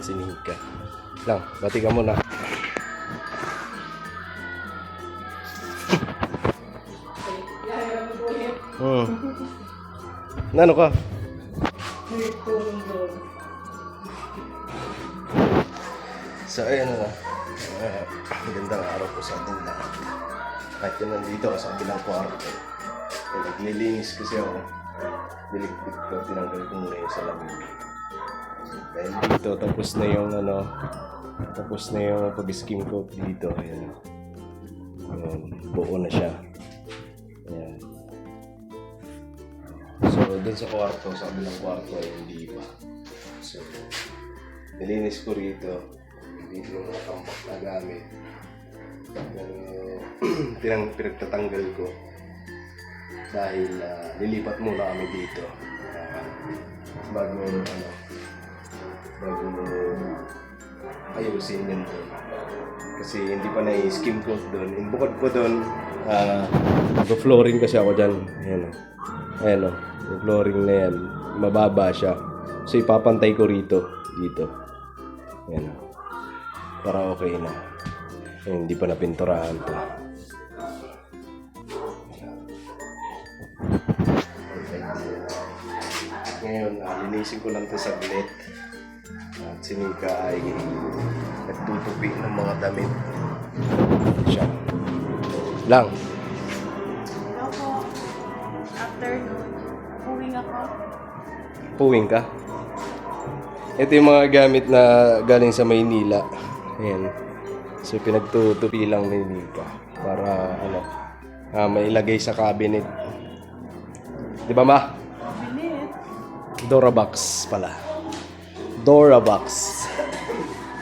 si Nika. Lang, bati ka muna. Nano ka? So ayun na. Magandang araw po sa ating lahat. Kahit yun nandito ako sa kabilang kwarto. Naglilinis kasi ako. Bilig-bilig ko, tinanggal ko muna yung salamin. Dahil dito, tapos na yung tapos na yung pag-skim coat dito. Ayan. Ayan, buo na siya. Ayan. So, dun sa kwarto, sa kabilang kwarto ay hindi pa. So, nilinis ko rito. Dito yung mga tambak na gamit. Pinagtatanggal ko. Dahil lilipat muna kami dito. Bago ayusin yun doon. Kasi hindi pa na-skim coat doon. Bukod po doon, mag-flooring kasi ako dyan. Ayan o. Ayan o. Yung flooring na yan. Mababa siya. So ipapantay ko rito. Dito. Ayan o. Para okay na. Ayan, hindi pa napinturahan to. Ngayon, linisin ko lang ito saglit. At si Nika ay nagtutupi ng mga damit. Siya. Lang. Hello po. Afternoon. Puwing ako. Puwing ka? Ito yung mga gamit na galing sa Maynila. Ayan. So, pinagtutupi lang ni Nika. Para, mailagay sa cabinet. Di ba, ma? Bilit. Dorabox pala. Dorabox.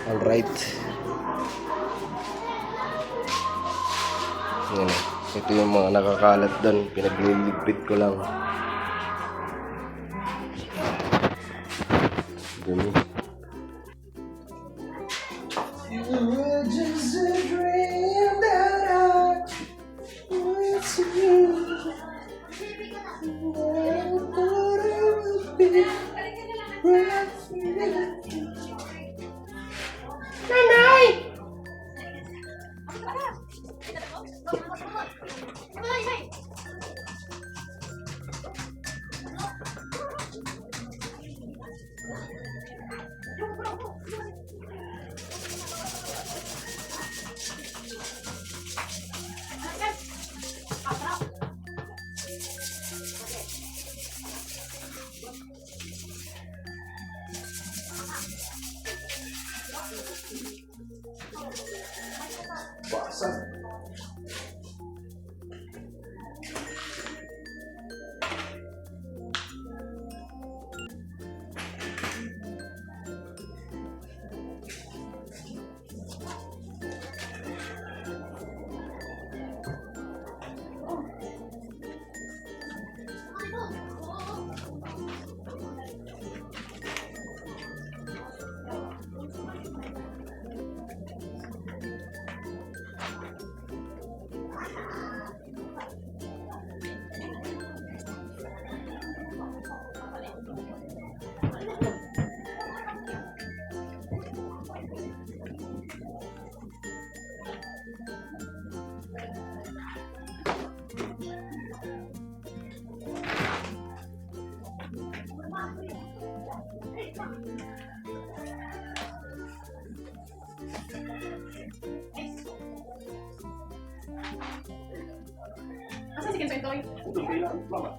Alright. Yan. Ito yung mga nakakalat doon. Pinagliligpit ko lang. Dumi. Nanay! Basag. Asan si Kenzo Toy? Ito, kailan? Mama.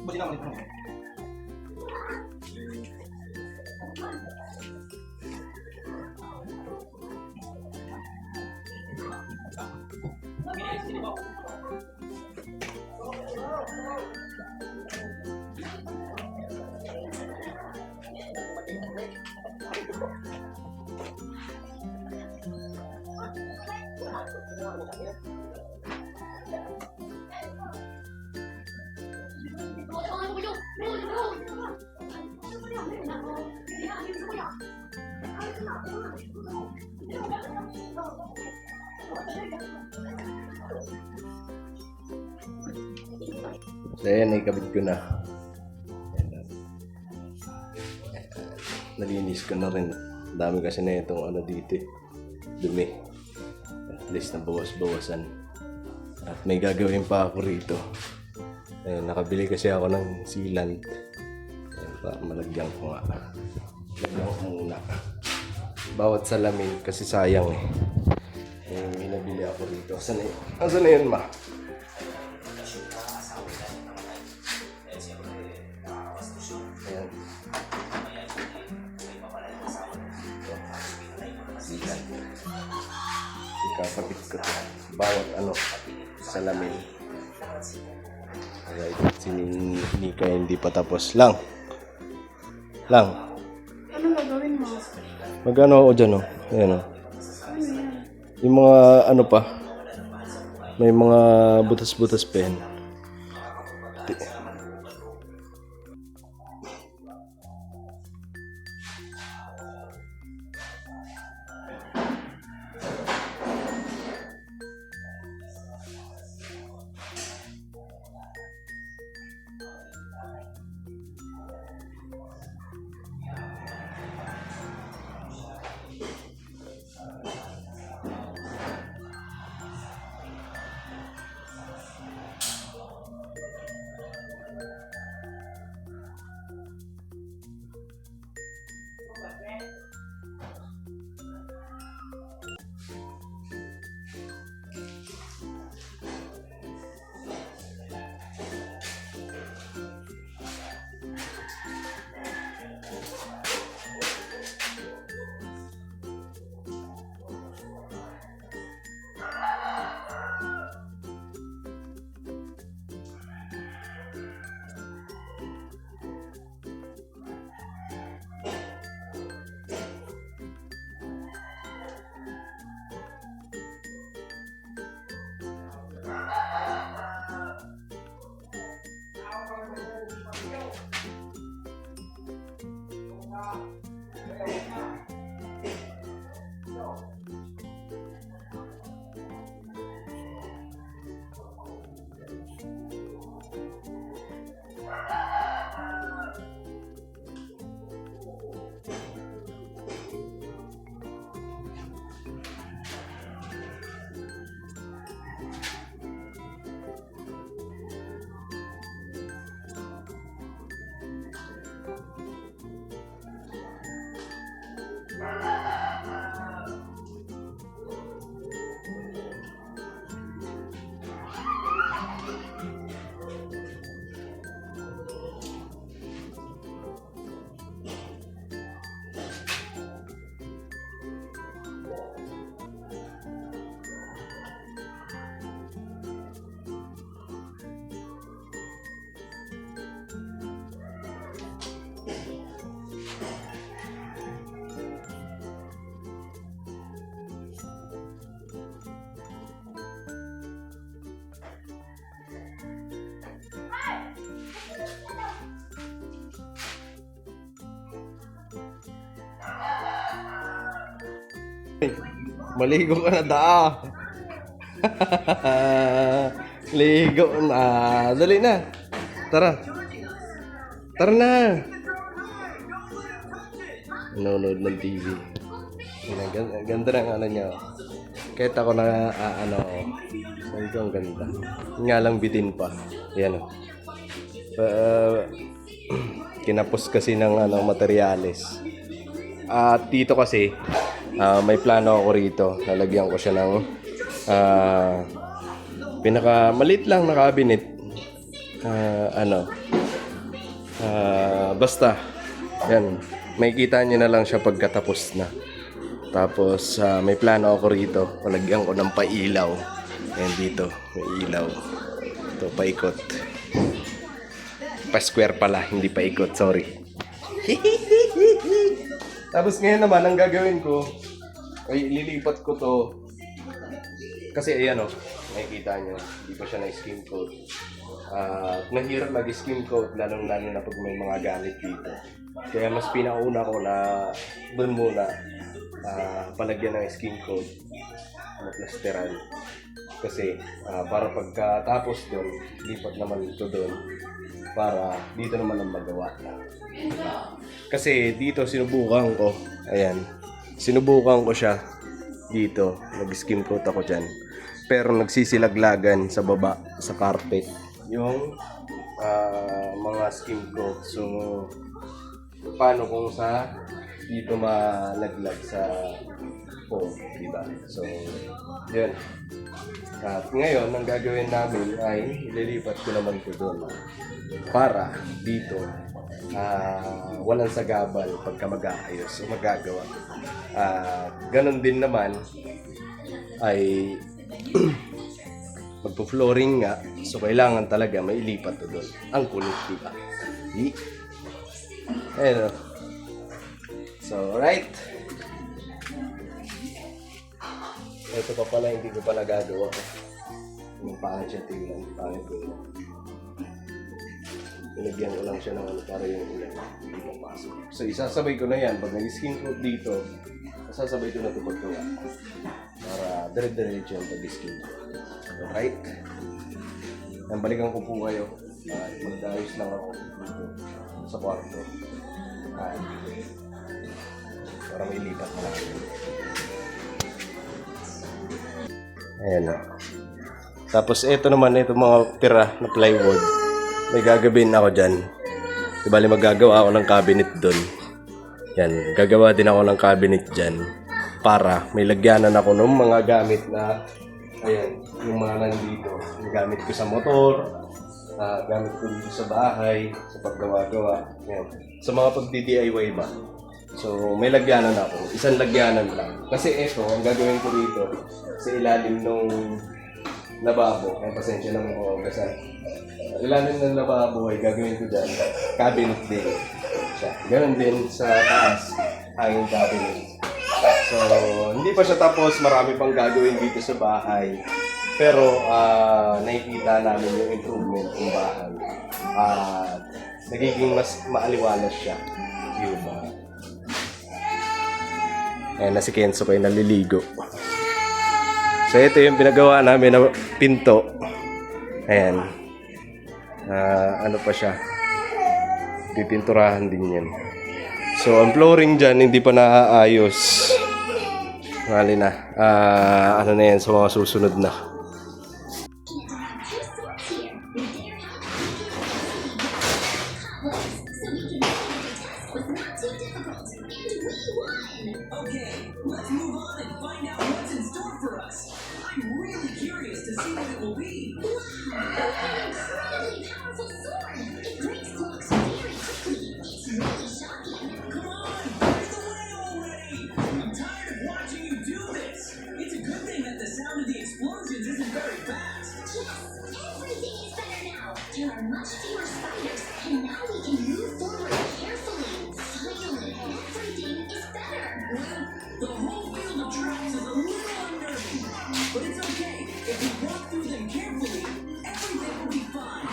Buti naman ito. So, ayan, ikabit ko na. Ayan. Nalinis ko na rin. Dami kasi na itong ano dito dumi. At least na bawas-bawasan. At may gagawin pa ako rito. Ayun, nakabili kasi ako ng sealant. Ayun, para malagyan ko nga. Lagyan ko muna. Bawat salamin kasi sayang eh. Ayun, may nabili ako rito. Asan na yun, ma? Ayan. Sealant. Ikakapit ko to. Bawat salamin. Alright, si Nika hindi pa tapos. Lang. Ano gagawin mo? Magano ako dyan, oh. Ayan, oh. Ano yan? Yung mga pa. May mga butas-butas pa yan. Maligo ka na, daa. Ligo na. Dali na. Tara. Tara na. Nanonood ng TV. Ganda ng ano niya. Kahit ako na ito ang ganda. Nga lang bitin pa. Yan o. Kinapos kasi ng materyales. At dito kasi may plano ako rito. Lalagyan ko siya ng pinaka-malit lang na cabinet. Basta. Yan. Makikita niyo na lang siya pagkatapos na. Tapos may plano ako rito. Lalagyan ko ng pailaw. Ayan dito. May ilaw. Ito, paikot. Pa-square pala. Hindi paikot. Sorry. Tapos ngayon naman, ang gagawin ko, ay lilipat ko to. Kasi ayan o, makikita nyo, hindi ko siya na-skim coat. Mahirap mag-skim coat, lalong-lalo na pag may mga gamit dito. Kaya mas pinauna ko na doon muna palagyan ng skim coat na plasteran. Kasi para pagkatapos doon, lipat naman ito doon para dito naman ang magawa. Kasi dito sinubukan ko, ayan, sinubukan ko siya dito. Nag-skim coat ako dyan. Pero nagsisilaglagan sa baba, sa carpet. Yung mga skim coat. So, paano kung sa dito malaglag sa foam, diba? So, yun. At ngayon, ang gagawin namin ay ililipat ko naman ko doon para dito walang sagabal pagka mag-aayos o magagawa. Ganon din naman ay magpo-flooring nga, so kailangan talaga mailipat to doon. Ang kulit, diba? Ayun. So, right. Ito pa pala, hindi ko pa nagagawa. Yung pangit siya tingnan. Pangit ko yun. Pinagyan ko lang siya ng ano para yung ulan. Hindi papasok. So, isasabay ko na yan. Pag nag-skin coat dito, sasabay ko na ito pagkawa. Para dire-diretso yung pag-skin coat. Alright? Yan, balikan ko po kayo. Magdayos lang ako dito sa kwarto. Para may lipat na lang. Ayan o. Tapos ito naman, ito mga tira na plywood. May gagawin ako dyan. Bali magagawa ako ng cabinet doon. Yan, gagawa din ako ng cabinet dyan. Para may lagyanan ako ng mga gamit na, ayan, yung mga nandito. Yung gamit ko sa motor, gamit ko dito sa bahay, sa paggawa-gawa. Yan. Sa mga pag-DIY ba. So, may lagyanan ako. Isang lagyanan lang. Kasi ito, ang gagawin ko dito, sa ilalim nung lababo. Ay, pasensya lang ako kasi ilalim ng lababo ay gagawin ko dyan. Cabinet din. Siya. Ganon din sa taas ang cabinet. So, hindi pa siya tapos. Marami pang gagawin dito sa bahay. Pero, nakikita namin yung improvement ng bahay. Nagiging mas maaliwalas siya. Yun ba? Ayan na si Kenzo kayo naliligo. So ito yung pinagawa namin na pinto. Ayan. Ano pa siya? Pipinturahan din yan. So ang flooring dyan hindi pa naaayos. Mali na. Ano na yan sa mga susunod na. Okay, let's move on and find out what's in store for us. I'm really curious to see what it will be. Wow! An incredibly powerful sword! It breaks blocks very quickly. It's really shocking. Come on, break the way already! I'm tired of watching you do this. It's a good thing that the sound of the explosions isn't very fast. Yes, everything is better now. There are much fewer spiders, and now we can move forward carefully. Finally, everything is better. Well, the whole field of traps is a little unnerving. But it's okay. If we walk through them carefully, everything will be fine.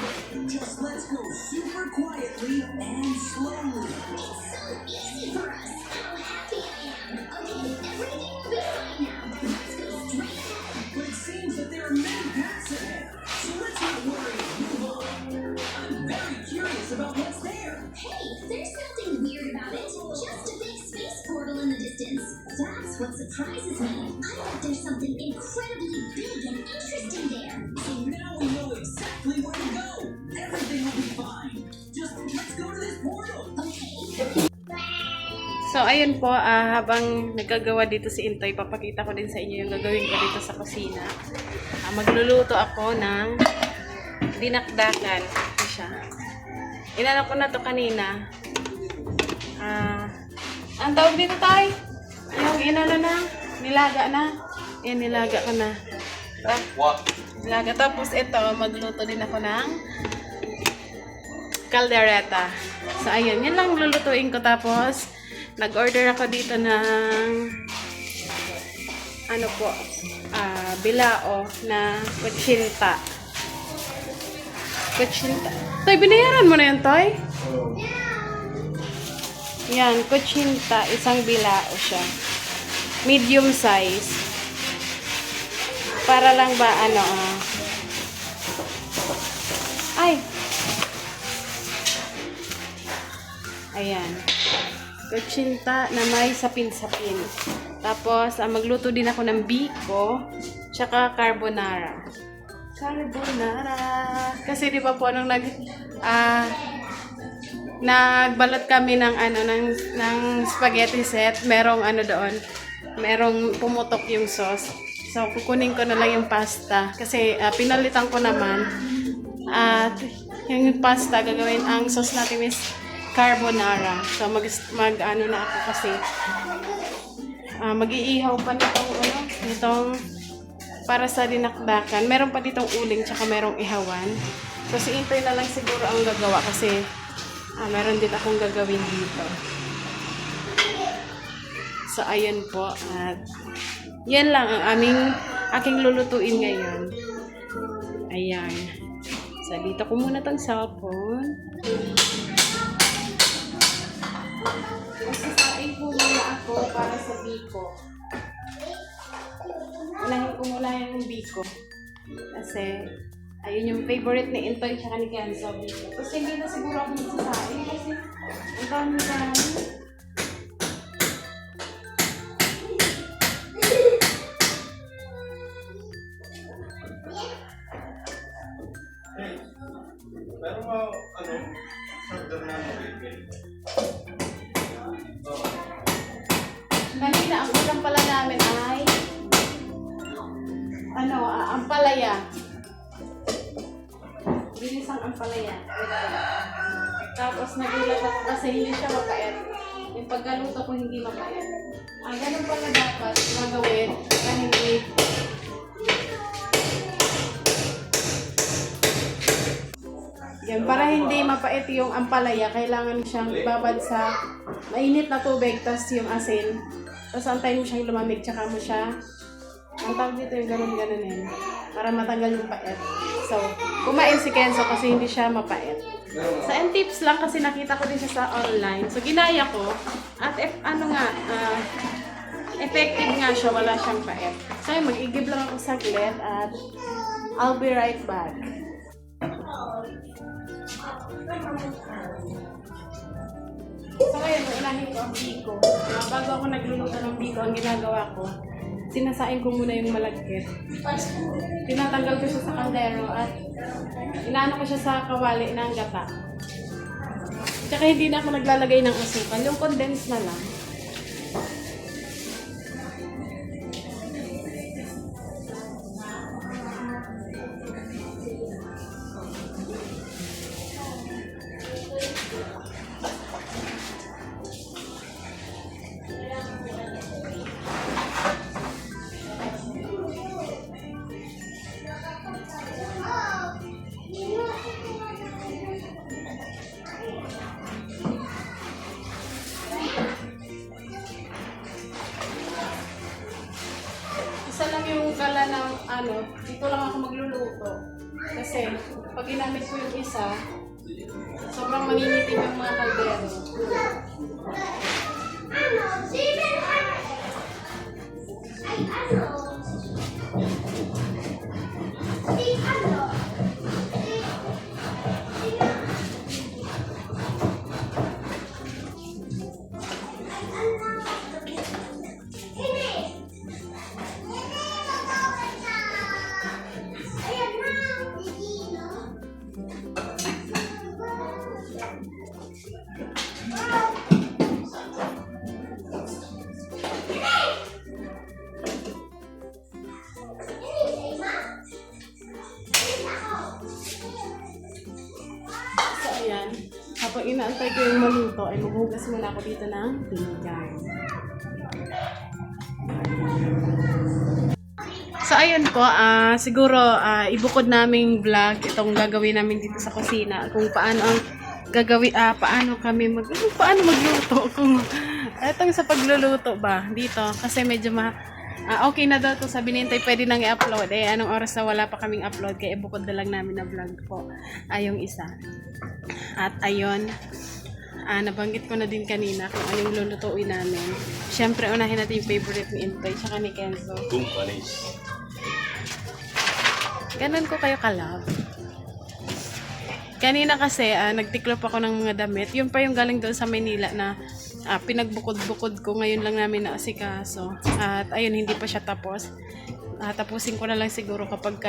Just let's go super quietly and slowly. It's so easy for us. How happy I am. Okay, everything will be fine now. Let's go straight ahead. But it seems that there are many paths ahead. So let's not worry and move on. I'm very curious about what's there. Hey, there's nothing weird about it. Just a big space portal in the distance. That's what surprises me. I bet there's something incredibly big and interesting there. So now we know exactly where to go. Everything will be fine. Just let's go to this portal. Okay. So, ayun po, habang nagagawa dito si Intoy, papakita ko din sa inyo yung gagawin ko dito sa kusina. Magluluto ako ng dinakdakan. Ito siya. Inano ko na to kanina. Ang tawag dito tayo? Yung inano na, nilaga na. Yan, nilaga ko na. Nilaga. Tapos ito, magluto din ako ng caldereta. So, ayun. Yan lang lulutuin ko. Tapos, nag-order ako dito ng ano po, bilao na kutsinta. Kutsinta. Toy, binayaran mo na yan, Toy? Yan, kutsinta. Isang bilao siya. Medium size. Para lang ba, ano, ay. Ayan. Kutsinta na may sapin-sapin. Tapos, magluto din ako ng biko, tsaka carbonara. Carbonara. Kasi di ba po, nung nagbalot kami ng ng spaghetti set, merong doon, merong pumutok yung sauce. So, kukunin ko na lang yung pasta. Kasi, pinalitan ko naman. At, yung pasta, gagawin, ang sauce natin is carbonara. So, na ako kasi, mag-iihaw pa nitong, para sa dinakdakan. Meron pa ditong uling, tsaka merong ihawan. So, si Intoy na lang siguro ang gagawa kasi, meron din akong gagawin dito. So, ayun po. At, yan lang ang aking lulutuin ngayon. Ayan. So, dito ko muna tong cellphone. Magsasain po muna ako para sa biko. Unahin ko muna yung biko. Kasi, ayun yung favorite ni Intoy tsaka ni Kenzo. Kasi hindi na siguro ako magsasain kasi ang dami-dami. Pero order na Kanina, ang ulam pala namin ay ampalaya. Binisang ampalaya. Tapos nagulat ako kasi hindi siya mapait. Yung pagkaluto ko hindi mapait. Ganun pala dapat magawin na hindi yan, para hindi mapait yung ampalaya, kailangan siyang ibabad sa mainit na tubig, tas yung asin. Tapos antayin mo siyang lumamig, tsaka mo siya, ang tawag dito yung ganun-ganunin, para matanggal yung pait. So, kumain si Kenzo kasi hindi siya mapait. So, and tips lang kasi nakita ko din siya sa online. So, ginaya ko, at effective nga siya, wala siyang pait. So, mag-igib lang ako saglit at I'll be right back. So ngayon, unahin ko ang biko. Bago ako nagluluto ng biko, ang ginagawa ko, sinasain ko muna yung malagkit. Tinatanggal ko siya sa kaldero at inaano ko siya sa kawali ng gata. Tsaka hindi na ako naglalagay ng asukal. Yung condensed na lang. Isa lang yung gala ng dito lang ako magluluto. Kasi pag ginamit ko yung isa, sobrang maninitin yung mga kaldero. Kapag inaantay ko yung maluto, ay maghugas muna ako dito ng pinggan. So, ayun po, siguro ibukod naming vlog itong gagawin namin dito sa kusina. Kung paano ang gagawin, paano magluto. Kung itong sa pagluluto ba dito. Kasi medyo okay na daw to sabi ni Intoy, pwede nang i-upload. Anong oras na wala pa kaming upload, kaya ibukod na lang namin na vlog po. Yung isa. At ayun, nabanggit ko na din kanina kung anong lulutuin namin. Siyempre, unahin natin yung favorite ni Intoy, tsaka ni Kenzo. Kumpanis. Ganun ko kayo kalab. Kanina kasi, nagtiklop ako ng mga damit. Yun pa yung galing doon sa Manila na pinagbukod-bukod ko ngayon lang namin naasikaso. At ayun, hindi pa siya tapos. Tapusin ko na lang siguro kapag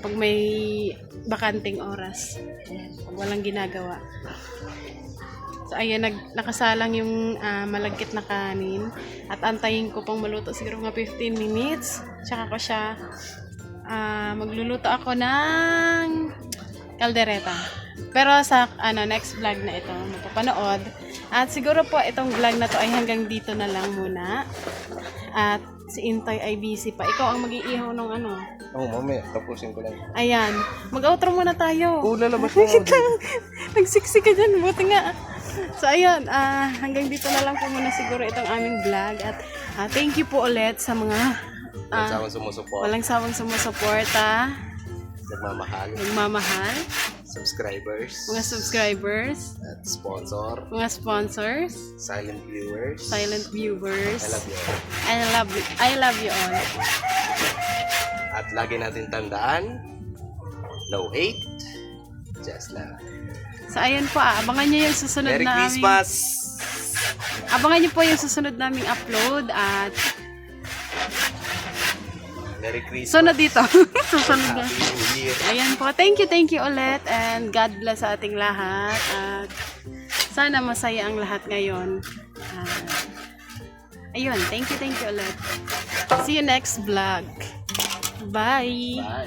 pag may bakanting oras. Ayan, pag walang ginagawa. So ayan, nakasalang yung malagkit na kanin. At antayin ko pang maluto siguro mga 15 minutes. Tsaka ko siya magluluto ako ng kaldereta. Pero sa next vlog na ito mapapanood. At siguro po itong vlog na to ay hanggang dito na lang muna. At si Intoy ay busy pa. Ikaw ang mag-iihaw ng Mamaya, tapusin ko lang. Ayan. Mag-outro muna tayo. Lalabas na ako. Nagsiksi ka dyan. Buti nga. So, ayun. Hanggang dito na lang po muna siguro itong aming vlog. At thank you po ulit sa mga Sawang sumusuport. walang sawang sumusuporta. Nagmamahal. Nagmamahal. Subscribers. Mga subscribers. At sponsor. Mga sponsors. Silent viewers. Silent viewers. I love you all. I love you all. At lagi natin tandaan, no hate, just love. So, ayun po. Abangan nyo yung susunod Merry na Christmas! Abangan nyo po yung susunod naming upload. At Merry Christmas! sunod dito. Susunod na. Happy New Year! Ayan po. Thank you ulit. And God bless sa ating lahat. At sana masaya ang lahat ngayon. Ayun. Thank you ulit. See you next vlog. Bye! Bye!